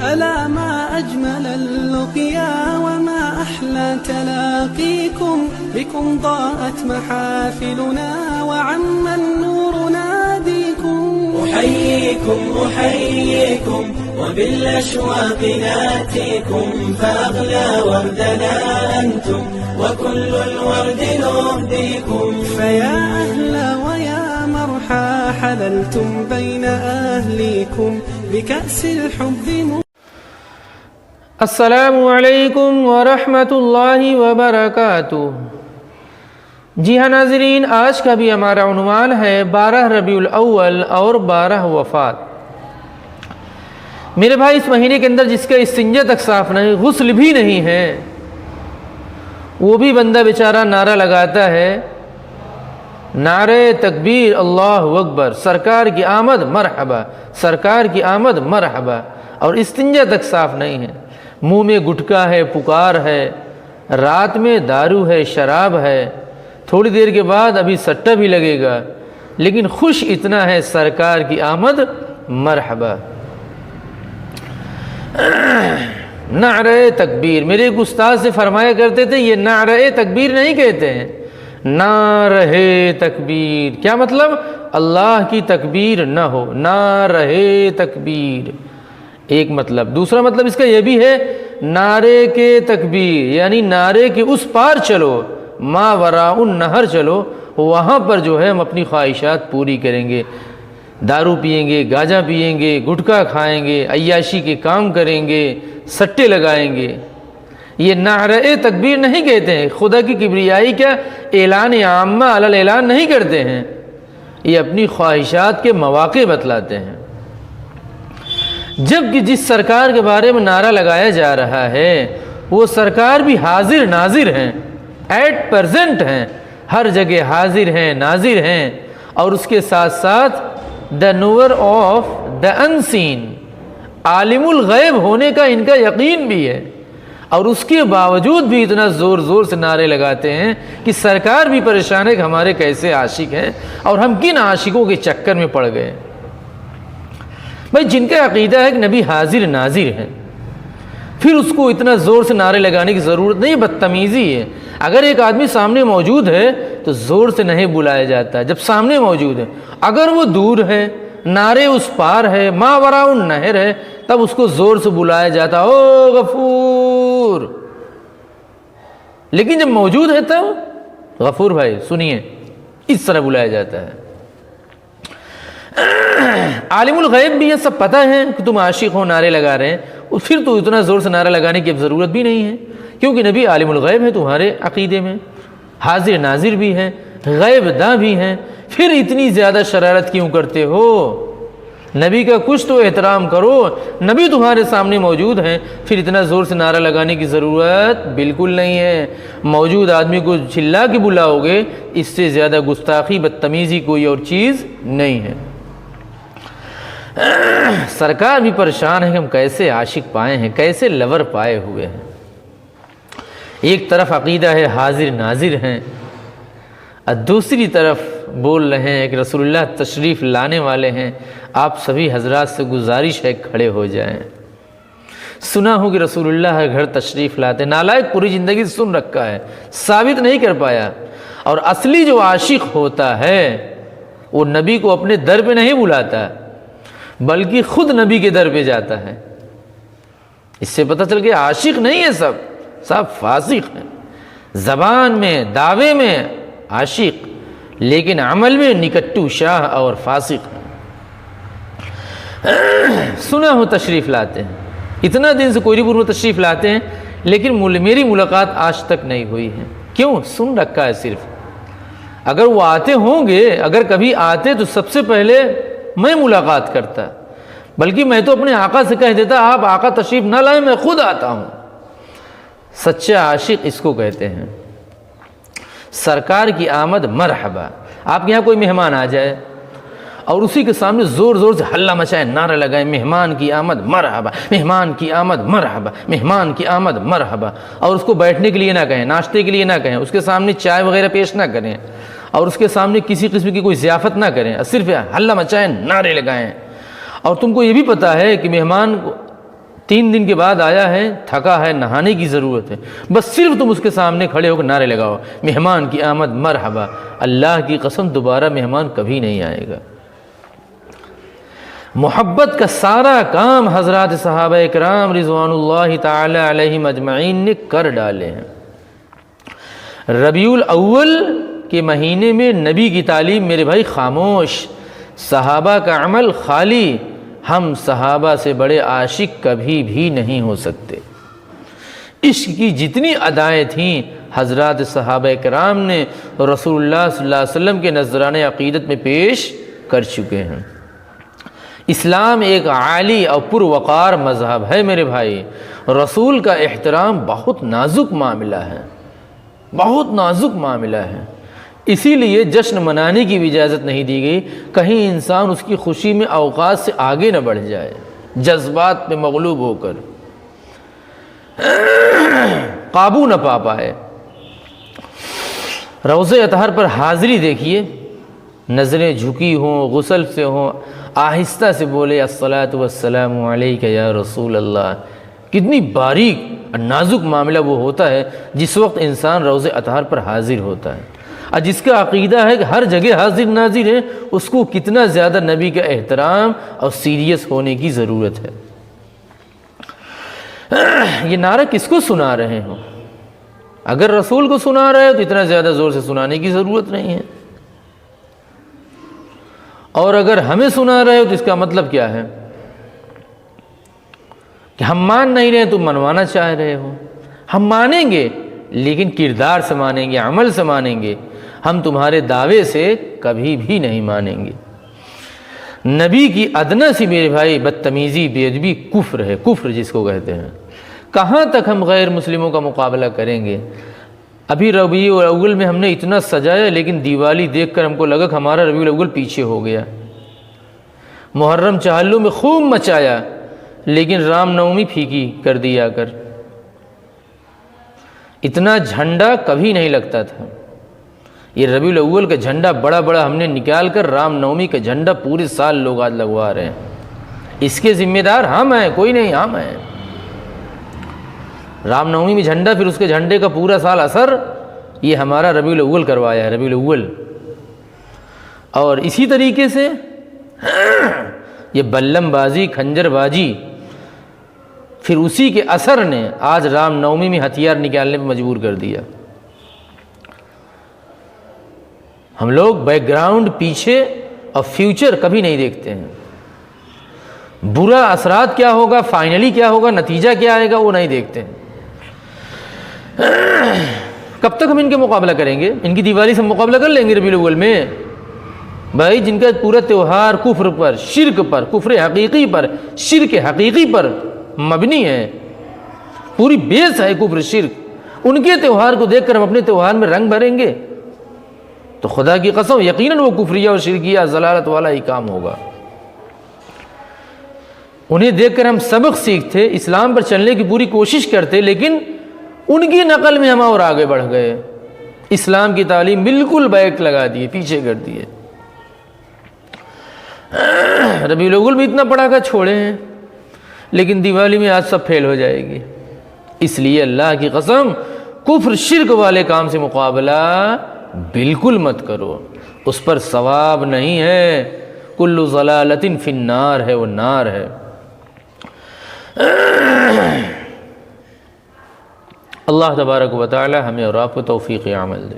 ألا ما أجمل اللقيا وما أحلى تلاقيكم بكم ضاءت محافلنا وعم النور ناديكم أحييكم وبالأشواق ناتيكم فأغلى وردنا أنتم وكل الورد نهديكم. فيا أهلا ويا مرحى حللتم بين أهليكم بكأس الحب. السلام علیکم ورحمۃ اللہ وبرکاتہ. جی ہاں ناظرین، آج کا بھی ہمارا عنوان ہے 12 ربیع الاول اور 12 وفات. میرے بھائی، اس مہینے کے اندر جس کا استنجا تک صاف نہیں، غسل بھی نہیں ہے، وہ بھی بندہ بیچارہ نعرہ لگاتا ہے، نعرہ تکبیر اللہ اکبر، سرکار کی آمد مرحبا، سرکار کی آمد مرحبا، اور استنجا تک صاف نہیں ہے. منہ میں گٹکا ہے، پکار ہے، رات میں دارو ہے، شراب ہے، تھوڑی دیر کے بعد ابھی سٹا بھی لگے گا، لیکن خوش اتنا ہے سرکار کی آمد مرحبا. نعرہ تکبیر، میرے ایک استاد سے فرمایا کرتے تھے، یہ نعرہ تکبیر نہیں کہتے ہیں، نعرہ تکبیر. کیا مطلب؟ اللہ کی تکبیر نہ ہو، نعرہ تکبیر ایک مطلب. دوسرا مطلب اس کا یہ بھی ہے، نعرے کے تکبیر یعنی نعرے کے اس پار چلو، ما وراء النہر چلو، وہاں پر جو ہے ہم اپنی خواہشات پوری کریں گے. دارو پیئیں گے، گاجا پیئیں گے، گٹکا کھائیں گے، عیاشی کے کام کریں گے، سٹے لگائیں گے. یہ نعرہ تکبیر نہیں کہتے ہیں. خدا کی کبریائی کا اعلان عامہ علی الاعلان نہیں کرتے ہیں، یہ اپنی خواہشات کے مواقع بتلاتے ہیں. جبکہ جس سرکار کے بارے میں نعرہ لگایا جا رہا ہے وہ سرکار بھی حاضر ناظر ہیں، ایٹ پریزنٹ ہیں، ہر جگہ حاضر ہیں، ناظر ہیں، اور اس کے ساتھ ساتھ دا نوور آف دا انسین، عالم الغیب ہونے کا ان کا یقین بھی ہے، اور اس کے باوجود بھی اتنا زور زور سے نعرے لگاتے ہیں کہ سرکار بھی پریشان ہے کہ ہمارے کیسے عاشق ہیں اور ہم کن عاشقوں کے چکر میں پڑ گئے. بھائی، جن کا عقیدہ ہے کہ نبی حاضر ناظر ہیں، پھر اس کو اتنا زور سے نعرے لگانے کی ضرورت نہیں. بدتمیزی ہے. اگر ایک آدمی سامنے موجود ہے تو زور سے نہیں بلایا جاتا جب سامنے موجود ہے. اگر وہ دور ہے، نعرے اس پار ہے، ما وراء النہر ہے، تب اس کو زور سے بلایا جاتا، او غفور. لیکن جب موجود ہے تب غفور بھائی سنیے، اس طرح بلایا جاتا ہے. عالم الغیب بھی ہے، سب پتہ ہے کہ تم عاشق ہو، نعرے لگا رہے ہیں، پھر تو اتنا زور سے نعرہ لگانے کی اب ضرورت بھی نہیں ہے، کیونکہ نبی عالم الغیب ہے تمہارے عقیدے میں، حاضر ناظر بھی ہیں، غیب داں بھی ہیں. پھر اتنی زیادہ شرارت کیوں کرتے ہو؟ نبی کا کچھ تو احترام کرو. نبی تمہارے سامنے موجود ہیں، پھر اتنا زور سے نعرہ لگانے کی ضرورت بالکل نہیں ہے. موجود آدمی کو چلا کے بلاؤ گے، اس سے زیادہ گستاخی، بدتمیزی کوئی اور چیز نہیں ہے. سرکار بھی پریشان ہے کہ ہم کیسے عاشق پائے ہیں، کیسے لور پائے ہوئے ہیں. ایک طرف عقیدہ ہے حاضر ناظر ہیں، اور دوسری طرف بول رہے ہیں کہ رسول اللہ تشریف لانے والے ہیں. آپ سبھی حضرات سے گزارش ہے کھڑے ہو جائیں. سنا ہو کہ رسول اللہ گھر تشریف لاتے. نالائق پوری زندگی سن رکھا ہے، ثابت نہیں کر پایا. اور اصلی جو عاشق ہوتا ہے وہ نبی کو اپنے در پہ نہیں بلاتا، بلکہ خود نبی کے در پہ جاتا ہے. اس سے پتہ چل کہ عاشق نہیں ہے، سب فاسق ہیں. زبان میں، دعوے میں عاشق، لیکن عمل میں نکٹو شاہ اور فاسق ہیں. سنا ہو تشریف لاتے ہیں، اتنا دن سے کوئری پور میں تشریف لاتے ہیں، لیکن میری ملاقات آج تک نہیں ہوئی ہے. کیوں؟ سن رکھا ہے صرف. اگر وہ آتے ہوں گے، اگر کبھی آتے تو سب سے پہلے میں ملاقات کرتا، بلکہ میں تو اپنے آقا سے کہہ دیتا، آپ آقا تشریف نہ لائیں، میں خود آتا ہوں. سچا عاشق اس کو کہتے ہیں. سرکار کی آمد مرحبا. آپ کے یہاں کوئی مہمان آ جائے اور اسی کے سامنے زور زور سے ہلہ مچائیں، نعرہ لگائیں، مہمان کی آمد مرحبا، مہمان کی آمد مرحبا، مہمان کی آمد مرحبا، اور اس کو بیٹھنے کے لیے نہ کہیں، ناشتے کے لیے نہ کہیں، اس کے سامنے چائے وغیرہ پیش نہ کریں، اور اس کے سامنے کسی قسم کی کوئی ضیافت نہ کریں، صرف ہلہ مچائیں، نعرے لگائیں. اور تم کو یہ بھی پتہ ہے کہ مہمان 3 دن کے بعد آیا ہے، تھکا ہے، نہانے کی ضرورت ہے، بس صرف تم اس کے سامنے کھڑے ہو کر نعرے لگاؤ، مہمان کی آمد مرحبا، اللہ کی قسم دوبارہ مہمان کبھی نہیں آئے گا۔ محبت کا سارا کام حضرات صحابہ کرام رضوان اللہ تعالی علیہم اجمعین نے کر ڈالے ہیں۔ ربیع الاول کے مہینے میں نبی کی تعلیم میرے بھائی خاموش، صحابہ کا عمل خالی، ہم صحابہ سے بڑے عاشق کبھی بھی نہیں ہو سکتے۔ عشق کی جتنی ادائیں تھیں حضرات صحابہ کرام نے رسول اللہ صلی اللہ علیہ وسلم کے نذرانے عقیدت میں پیش کر چکے ہیں۔ اسلام ایک عالی اور پروقار مذہب ہے میرے بھائی، رسول کا احترام بہت نازک معاملہ ہے، بہت نازک معاملہ ہے، اسی لیے جشن منانے کی بھی اجازت نہیں دی گئی، کہیں انسان اس کی خوشی میں اوقات سے آگے نہ بڑھ جائے، جذبات پہ مغلوب ہو کر قابو نہ پا پائے۔ روضہ اطہر پر حاضری دیکھیے، نظریں جھکی ہوں، غسل سے ہوں، آہستہ سے بولے الصلاۃ والسلام علیک یا رسول اللہ، کتنی باریک اور نازک معاملہ وہ ہوتا ہے جس وقت انسان روضہ اطہر پر حاضر ہوتا ہے، اور جس کا عقیدہ ہے کہ ہر جگہ حاضر ناظر ہے، اس کو کتنا زیادہ نبی کا احترام اور سیریس ہونے کی ضرورت ہے۔ یہ نعرہ کس کو سنا رہے ہو؟ اگر رسول کو سنا رہے ہو تو اتنا زیادہ زور سے سنانے کی ضرورت نہیں ہے، اور اگر ہمیں سنا رہے ہو تو اس کا مطلب کیا ہے کہ ہم مان نہیں رہے، تم منوانا چاہ رہے ہو۔ ہم مانیں گے لیکن کردار سے مانیں گے، عمل سے مانیں گے، ہم تمہارے دعوے سے کبھی بھی نہیں مانیں گے۔ نبی کی ادنا سی میرے بھائی بدتمیزی، بے ادبی کفر ہے، کفر جس کو کہتے ہیں۔ کہاں تک ہم غیر مسلموں کا مقابلہ کریں گے؟ ابھی ربیع الاول میں ہم نے اتنا سجایا، لیکن دیوالی دیکھ کر ہم کو لگا کہ ہمارا ربیع الاول پیچھے ہو گیا۔ محرم چہلوں میں خوب مچایا، لیکن رام نومی پھیکی کر دیا کر۔ اتنا جھنڈا کبھی نہیں لگتا تھا۔ یہ ربیع الاول کا جھنڈا بڑا بڑا ہم نے نکال کر رام نومی کا جھنڈا پورے سال لوگ آج لگوا رہے ہیں۔ اس کے ذمہ دار ہم ہیں، کوئی نہیں، ہم ہیں۔ رام نومی میں جھنڈا، پھر اس کے جھنڈے کا پورا سال اثر یہ ہمارا ربیع الاول کروایا ہے، ربیع الاول۔ اور اسی طریقے سے یہ بلم بازی، کھنجر بازی، پھر اسی کے اثر نے آج رام نومی میں ہتھیار نکالنے پہ مجبور کر دیا۔ ہم لوگ بیک گراؤنڈ، پیچھے اور فیوچر کبھی نہیں دیکھتے ہیں۔ برا اثرات کیا ہوگا، فائنلی کیا ہوگا، نتیجہ کیا آئے گا، وہ نہیں دیکھتے ہیں۔ کب تک ہم ان کے مقابلہ کریں گے؟ ان کی دیوالی سے مقابلہ کر لیں گے ربیع الاول میں؟ بھائی جن کا پورا تہوار کفر پر، شرک پر، کفر حقیقی پر، شرک حقیقی پر مبنی ہے، پوری بیس ہے کفر شرک، ان کے تہوار کو دیکھ کر ہم اپنے تہوار میں رنگ بھریں گے تو خدا کی قسم یقیناً وہ کفریہ اور شرکیہ ضلالت والا ہی کام ہوگا۔ انہیں دیکھ کر ہم سبق سیکھتے، اسلام پر چلنے کی پوری کوشش کرتے، لیکن ان کی نقل میں ہم اور آگے بڑھ گئے، اسلام کی تعلیم بالکل بیک لگا دیے، پیچھے کر دیے۔ ربیع الاول بھی اتنا پڑھا چھوڑے ہیں، لیکن دیوالی میں آج سب فیل ہو جائے گی۔ اس لیے اللہ کی قسم کفر شرک والے کام سے مقابلہ بالکل مت کرو، اس پر ثواب نہیں ہے، کل ضلالۃ فی النار ہے، وہ نار ہے۔ اللہ تبارک و تعالی ہمیں اور آپ کو توفیق عمل دے۔